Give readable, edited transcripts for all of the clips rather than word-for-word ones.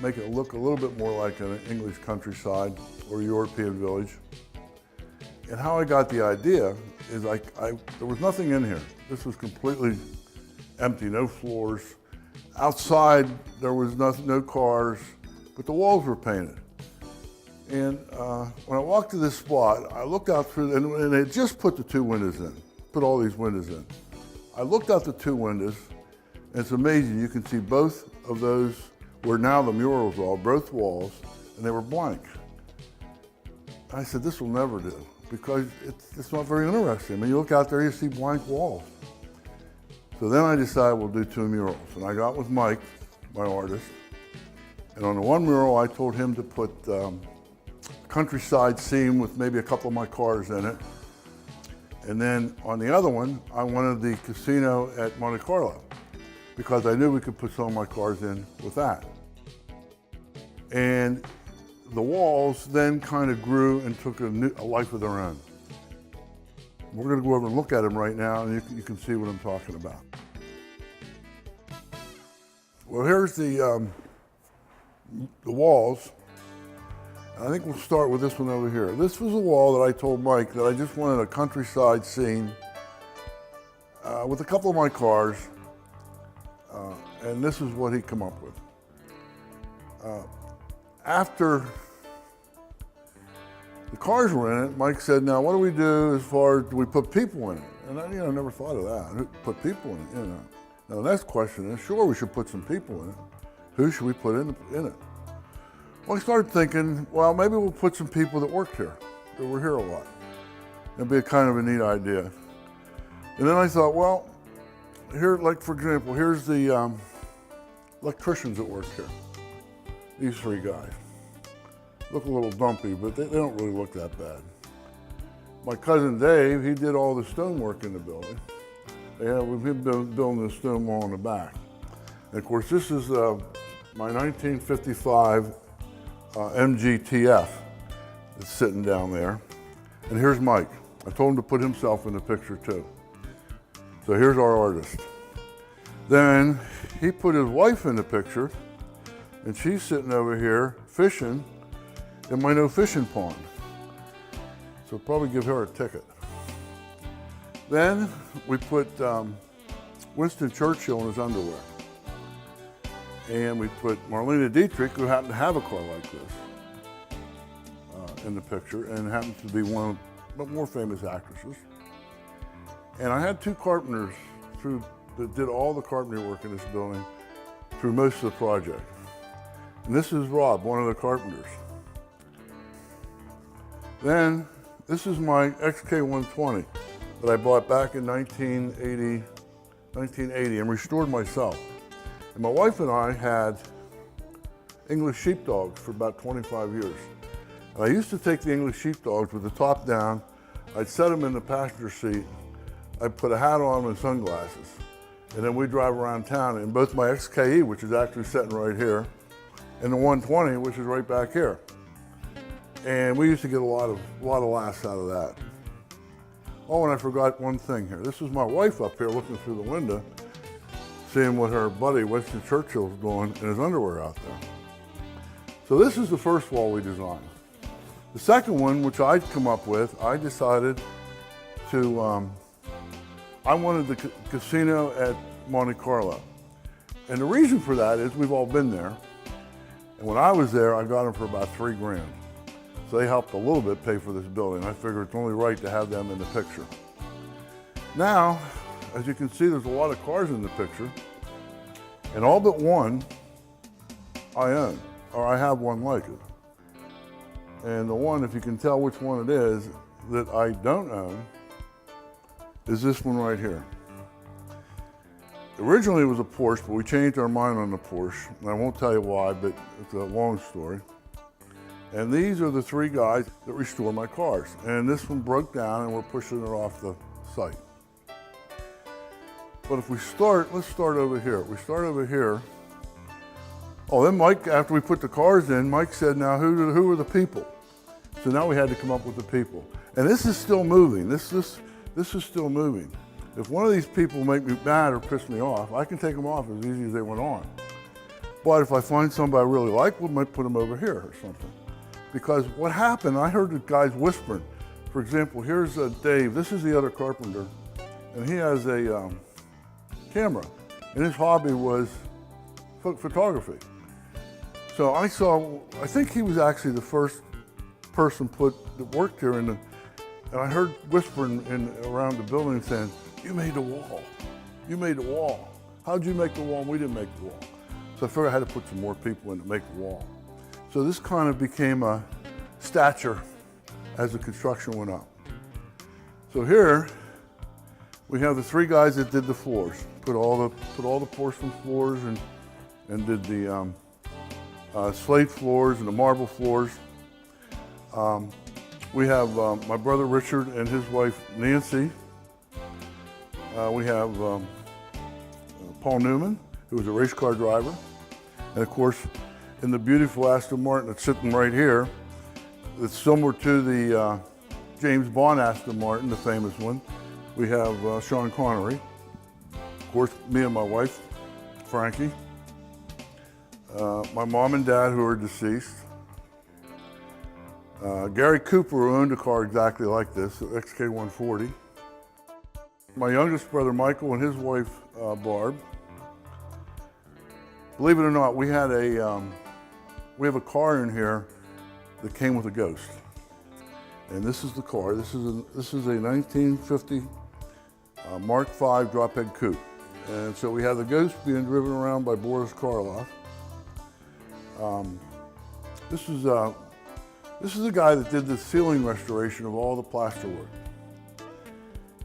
make it look a little bit more like an English countryside or European village. And how I got the idea is there was nothing in here. This was completely empty, no floors. Outside, there was no cars, but the walls were painted. And when I walked to this spot, I looked out through, and they had just put the two windows in, put all these windows in. I looked out the two windows, and it's amazing. You can see both of those where now the murals are, both walls, and they were blank. I said, this will never do, because it's not very interesting. I mean, you look out there, you see blank walls. So then I decided we'll do two murals. And I got with Mike, my artist, and on the one mural, I told him to put countryside scene with maybe a couple of my cars in it. And then on the other one, I wanted the casino at Monte Carlo, because I knew we could put some of my cars in with that. And the walls then kind of grew and took a life of their own. We're going to go over and look at them right now, and you can see what I'm talking about. Well, here's the walls. I think we'll start with this one over here. This was a wall that I told Mike that I just wanted a countryside scene with a couple of my cars, and this is what he come up with. After the cars were in it, Mike said, now what do we do as far as, do we put people in it? And I never thought of that, put people in it, Now the next question is, sure, we should put some people in it. Who should we put in it? Well, I started thinking, well, maybe we'll put some people that worked here, that were here a lot. It'd be a kind of a neat idea. And then I thought, well, here, like for example, here's the electricians that work here. These three guys. Look a little dumpy, but they don't really look that bad. My cousin Dave, he did all the stonework in the building. We've been building the stone wall in the back. And of course, this is my 1955 MGTF that's sitting down there. And here's Mike. I told him to put himself in the picture too. So here's our artist. Then he put his wife in the picture, and she's sitting over here fishing in my no fishing pond. So probably give her a ticket. Then we put Winston Churchill in his underwear. And we put Marlene Dietrich, who happened to have a car like this, in the picture, and happens to be one of the more famous actresses. And I had two carpenters that did all the carpentry work in this building through most of the project. And this is Rob, one of the carpenters. Then, this is my XK120 that I bought back in 1980 and restored myself. And my wife and I had English sheepdogs for about 25 years. And I used to take the English sheepdogs with the top down, I'd set them in the passenger seat, I'd put a hat on and sunglasses. And then we'd drive around town in both my XKE, which is actually sitting right here, and the 120, which is right back here. And we used to get a lot of laughs out of that. Oh, and I forgot one thing here. This is my wife up here looking through the window, seeing what her buddy Winston Churchill's doing in his underwear out there. So this is the first wall we designed. The second one, which I'd come up with, I decided to, I wanted the casino at Monte Carlo. And the reason for that is we've all been there. And when I was there, I got them for about $3 grand. So they helped a little bit pay for this building. I figured it's only right to have them in the picture. Now, as you can see, there's a lot of cars in the picture, and all but one I own, or I have one like it. And the one, if you can tell which one it is, that I don't own, is this one right here. Originally it was a Porsche, but we changed our mind on the Porsche. And I won't tell you why, but it's a long story. And these are the three guys that restore my cars. And this one broke down and we're pushing it off the site. But if we start, let's start over here. We start over here. Oh, then Mike, after we put the cars in, Mike said, now who are the people? So now we had to come up with the people. And this is still moving. This is still moving. If one of these people make me mad or piss me off, I can take them off as easy as they went on. But if I find somebody I really like, we might put them over here or something. Because what happened, I heard the guys whispering. For example, here's Dave. This is the other carpenter. And he has a camera. And his hobby was photography. So I think he was actually the first person that worked here, and I heard whispering around the building saying, "You made the wall. You made the wall. How'd you make the wall? We didn't make the wall." So I figured I had to put some more people in to make the wall. So this kind of became a stature as the construction went up. So here we have the three guys that did the floors, put all the porcelain floors and did the slate floors and the marble floors. We have my brother Richard and his wife Nancy. We have Paul Newman, who was a race car driver. And of course, in the beautiful Aston Martin that's sitting right here, it's similar to the James Bond Aston Martin, the famous one. We have Sean Connery. Of course, me and my wife, Frankie. My mom and dad, who are deceased. Gary Cooper, who owned a car exactly like this, XK140. My youngest brother, Michael, and his wife, Barb. Believe it or not, we have a car in here that came with a ghost. And this is the car. This is a 1950 Mark V drop-head coupe. And so we have the ghost being driven around by Boris Karloff. This is the guy that did the ceiling restoration of all the plasterwork.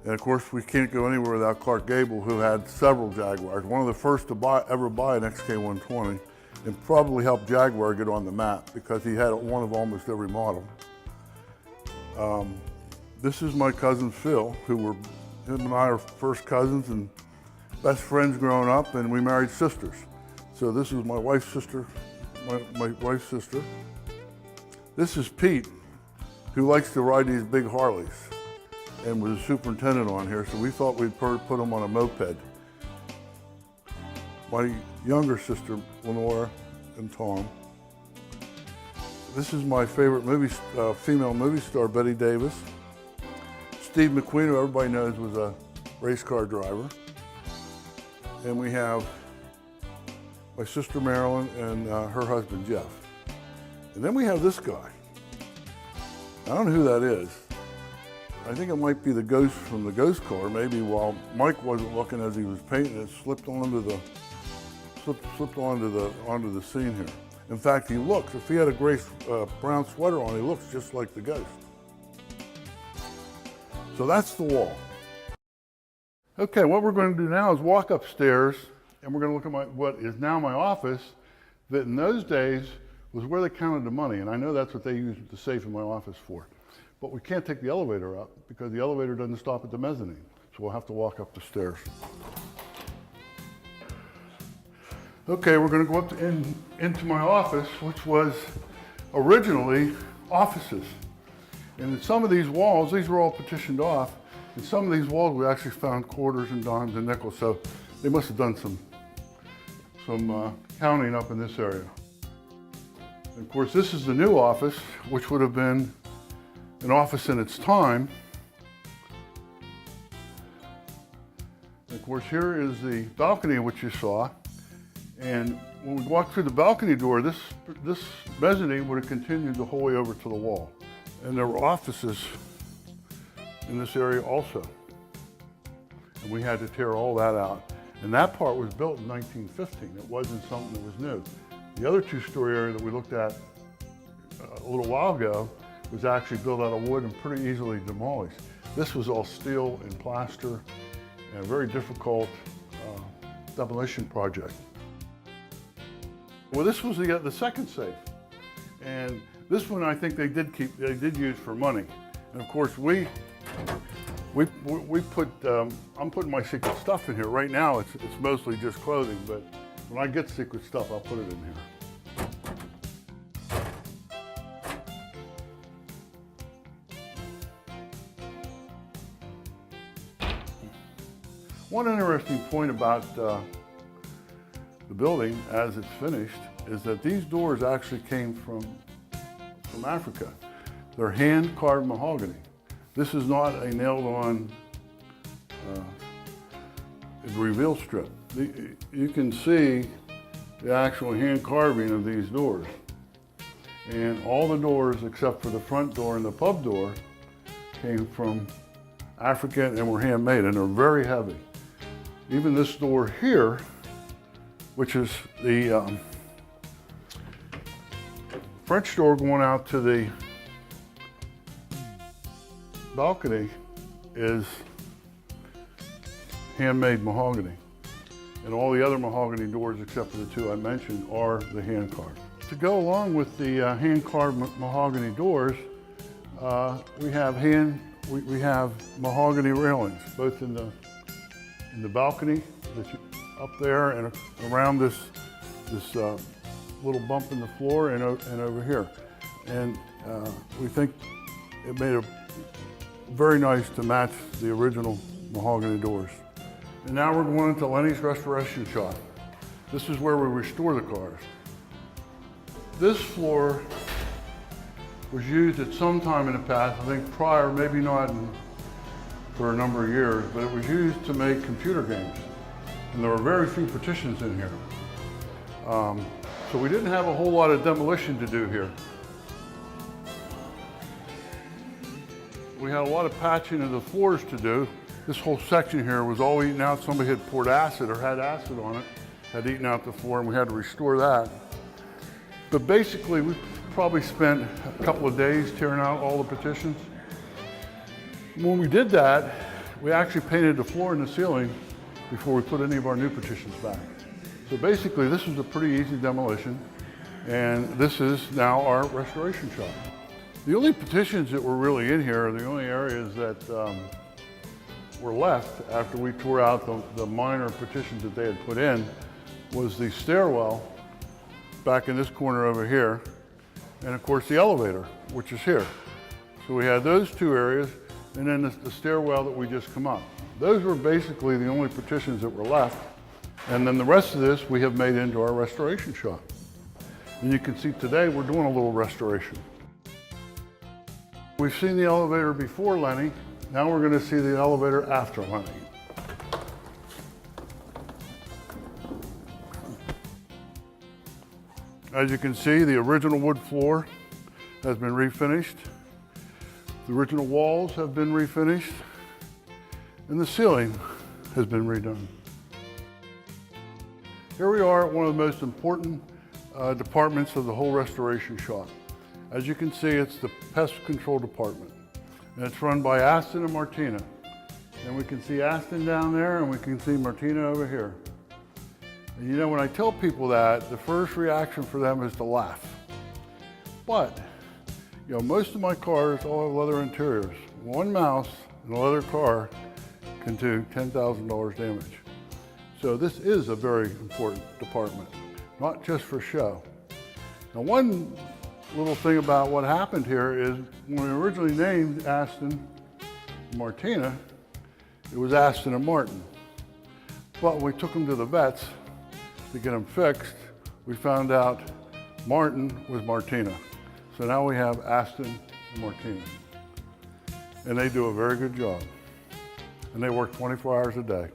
And of course, we can't go anywhere without Clark Gable, who had several Jaguars. One of the first to ever buy an XK120, and probably helped Jaguar get on the map because he had one of almost every model. This is my cousin Phil, him and I are first cousins and best friends growing up, and we married sisters. So this is my wife's sister, my wife's sister. This is Pete, who likes to ride these big Harleys and was a superintendent on here, so we thought we'd put him on a moped. My younger sister, Lenore and Tom. This is my favorite female movie star, Betty Davis. Steve McQueen, who everybody knows was a race car driver. And we have my sister Marilyn and her husband Jeff. And then we have this guy. I don't know who that is. I think it might be the ghost from the ghost car. Maybe while Mike wasn't looking as he was painting it, slipped onto the scene here. In fact, he looks, if he had a gray brown sweater on, he looks just like the ghost. So that's the wall. Okay, what we're going to do now is walk upstairs, and we're going to look at what is now my office, that in those days was where they counted the money, and I know that's what they used the safe in my office for. But we can't take the elevator up because the elevator doesn't stop at the mezzanine, so we'll have to walk up the stairs. Okay, we're going to go up into my office, which was originally offices. And in some of these walls, these were all partitioned off. In some of these walls, we actually found quarters and dimes and nickels, so they must have done some counting up in this area. And of course, this is the new office, which would have been an office in its time. And of course, here is the balcony which you saw. And when we walked through the balcony door, this mezzanine would have continued the whole way over to the wall. And there were offices in this area also. And we had to tear all that out. And that part was built in 1915. It wasn't something that was new. The other two-story area that we looked at a little while ago was actually built out of wood and pretty easily demolished. This was all steel and plaster, and a very difficult demolition project. Well, this was the second safe, and this one I think they did use for money. And of course we put I'm putting my secret stuff in here right now. It's mostly just clothing, but when I get secret stuff, I'll put it in here. One interesting point about the building as it's finished is that these doors actually came from Africa. They're hand-carved mahogany. This is not a nailed-on reveal strip. You can see the actual hand carving of these doors. And all the doors except for the front door and the pub door came from Africa and were handmade, and they're very heavy. Even this door here, which is the French door going out to the balcony, is handmade mahogany. And all the other mahogany doors, except for the two I mentioned, are the hand carved. To go along with the hand carved mahogany doors, we have mahogany railings, both in the balcony up there and around this little bump in the floor and over here. And we think it made it very nice to match the original mahogany doors. And now we're going into Lenny's restoration shop. This is where we restore the cars. This floor was used at some time in the past, I think prior, maybe not for a number of years, but it was used to make computer games. And there were very few partitions in here. So we didn't have a whole lot of demolition to do here. We had a lot of patching of the floors to do. This whole section here was all eaten out. Somebody had poured acid or had acid on it, had eaten out the floor, and we had to restore that. But basically, we probably spent a couple of days tearing out all the partitions. When we did that, we actually painted the floor and the ceiling before we put any of our new partitions back. So basically, this was a pretty easy demolition, and this is now our restoration shop. The only partitions that were really in here, the only areas that were left after we tore out the minor partitions that they had put in, was the stairwell back in this corner over here, and of course the elevator, which is here. So we had those two areas, and then the stairwell that we just come up. Those were basically the only partitions that were left, and then the rest of this we have made into our restoration shop. And you can see today we're doing a little restoration. We've seen the elevator before Lenny. Now we're going to see the elevator after Lenny. As you can see, the original wood floor has been refinished. The original walls have been refinished, and the ceiling has been redone. Here we are at one of the most important departments of the whole restoration shop. As you can see, it's the pest control department. And it's run by Aston and Martina. And we can see Aston down there, and we can see Martina over here. And you know, when I tell people that, the first reaction for them is to laugh. But, you know, most of my cars all have leather interiors. One mouse in a leather car can do $10,000 damage. So this is a very important department, not just for show. Now, one little thing about what happened here is when we originally named Aston Martina, it was Aston and Martin. But when we took them to the vets to get them fixed, we found out Martin was Martina. So now we have Aston and Martina. And they do a very good job. And they work 24 hours a day.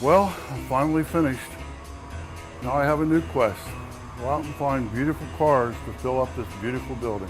Well, I'm finally finished. Now I have a new quest. Go out and find beautiful cars to fill up this beautiful building.